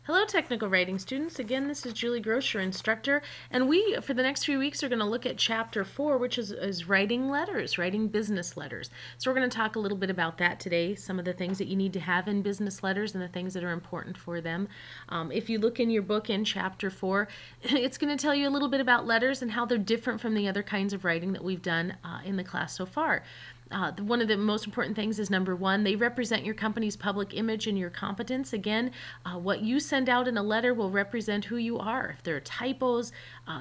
Hello, technical writing students. Again, this is Julie Gross, your instructor, and we, for the next few weeks, are going to look at Chapter 4, which is writing letters, writing business letters. So we're going to talk a little bit about that today, some of the things that you need to have in business letters and the things that are important for them. If you look in your book in Chapter 4, it's going to tell you a little bit about letters and how they're different from the other kinds of writing that we've done in the class so far. One of the most important things is number one, they represent your company's public image and your competence. Again, what you send out in a letter will represent who you are. If there are typos,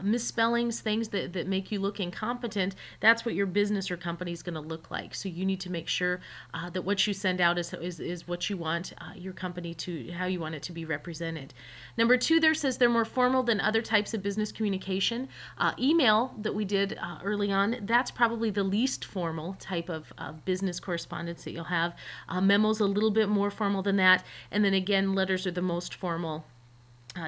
misspellings, things that make you look incompetent, that's what your business or company is going to look like. So you need to make sure that what you send out is what you want your company to, how you want it to be represented. Number two, there says they're more formal than other types of business communication. Email that we did early on, that's probably the least formal type of business correspondence that you'll have. Memos a little bit more formal than that, and then again, letters are the most formal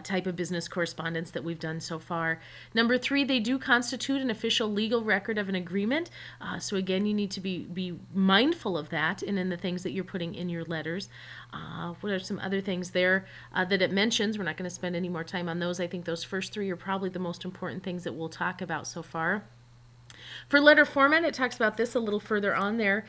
type of business correspondence that we've done so far. Number three, they do constitute an official legal record of an agreement. So again, you need to be mindful of that and in the things that you're putting in your letters. What are some other things there that it mentions? We're not going to spend any more time on those. I think those first three are probably the most important things that we'll talk about so far. For letter format, it talks about this a little further on there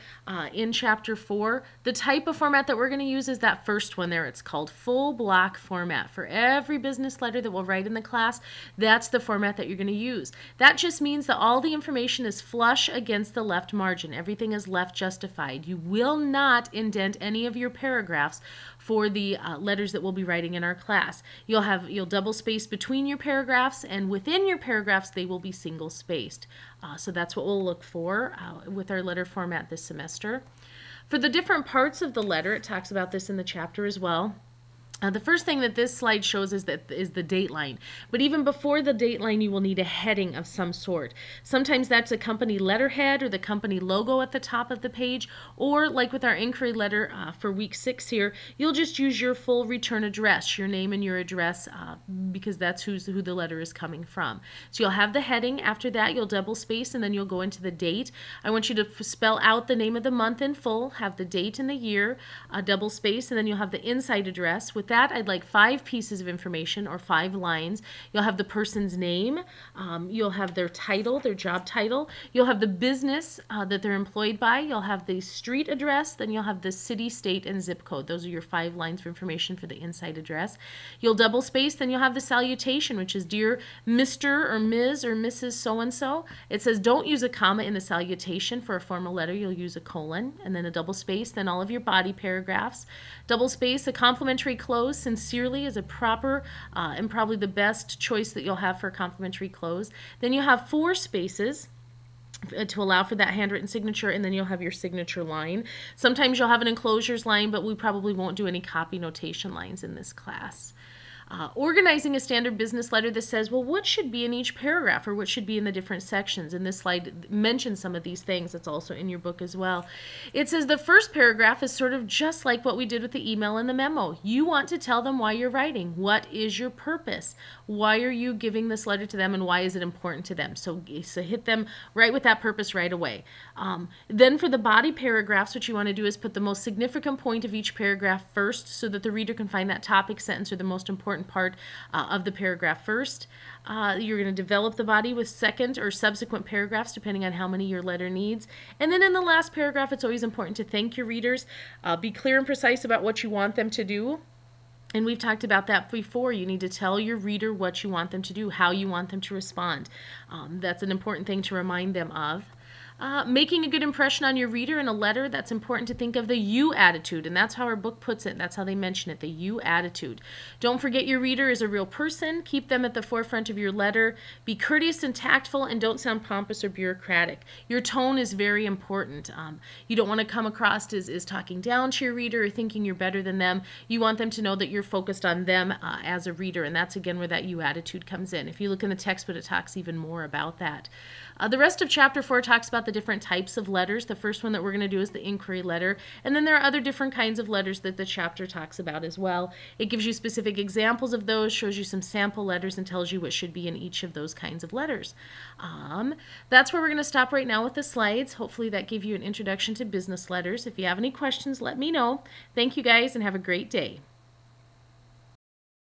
in Chapter 4. The type of format that we're going to use is that first one there. It's called full block format. For every business letter that we'll write in the class, that's the format that you're going to use. That just means that all the information is flush against the left margin. Everything is left justified. You will not indent any of your paragraphs for the letters that we'll be writing in our class. You'll double space between your paragraphs, and within your paragraphs they will be single spaced. So that's what we'll look for with our letter format this semester. For the different parts of the letter, it talks about this in the chapter as well. The first thing that this slide shows is the date line. But even before the date line, you will need a heading of some sort. Sometimes that's a company letterhead or the company logo at the top of the page, or like with our inquiry letter for week 6 here, you'll just use your full return address, your name and your address, because that's who the letter is coming from. So you'll have the heading. After that, you'll double space, and then you'll go into the date. I want you to spell out the name of the month in full, have the date and the year, double space, and then you'll have the inside address. With that, I'd like 5 pieces of information or 5 lines. You'll have the person's name, you'll have their title, their job title, you'll have the business that they're employed by, you'll have the street address, then you'll have the city, state, and zip code. Those are your 5 lines of information for the inside address. You'll double space, then you'll have the salutation, which is Dear Mr. or Ms. or Mrs. So-and-so. It says don't use a comma in the salutation. For a formal letter, you'll use a colon, and then a double space, then all of your body paragraphs. Double space, a complimentary close. Sincerely is a proper and probably the best choice that you'll have for a complimentary close. Then you have 4 spaces to allow for that handwritten signature, and then you'll have your signature line. Sometimes you'll have an enclosures line, but we probably won't do any copy notation lines in this class. Organizing a standard business letter that says, well, what should be in each paragraph or what should be in the different sections. And this slide mentions some of these things. It's also in your book as well. It says the first paragraph is sort of just like what we did with the email and the memo. You want to tell them why you're writing. What is your purpose? Why are you giving this letter to them, and why is it important to them? So hit them right with that purpose right away. Then for the body paragraphs, what you want to do is put the most significant point of each paragraph first so that the reader can find that topic, sentence, or the most important part of the paragraph first. You're going to develop the body with second or subsequent paragraphs depending on how many your letter needs. And then in the last paragraph, it's always important to thank your readers. Be clear and precise about what you want them to do. And we've talked about that before. You need to tell your reader what you want them to do, how you want them to respond. That's an important thing to remind them of. Making a good impression on your reader in a letter, that's important to think of the you attitude, and that's how our book puts it. That's how they mention it, the you attitude. Don't forget your reader is a real person. Keep them at the forefront of your letter. Be courteous and tactful, and don't sound pompous or bureaucratic. Your tone is very important. You don't want to come across as talking down to your reader or thinking you're better than them. You want them to know that you're focused on them as a reader, and that's again where that you attitude comes in. If you look in the textbook, it talks even more about that. The rest of Chapter 4 talks about the different types of letters. The first one that we're going to do is the inquiry letter, and then there are other different kinds of letters that the chapter talks about as well. It gives you specific examples of those, shows you some sample letters, and tells you what should be in each of those kinds of letters. That's where we're going to stop right now with the slides. Hopefully that gave you an introduction to business letters. If you have any questions, let me know. Thank you guys, and have a great day.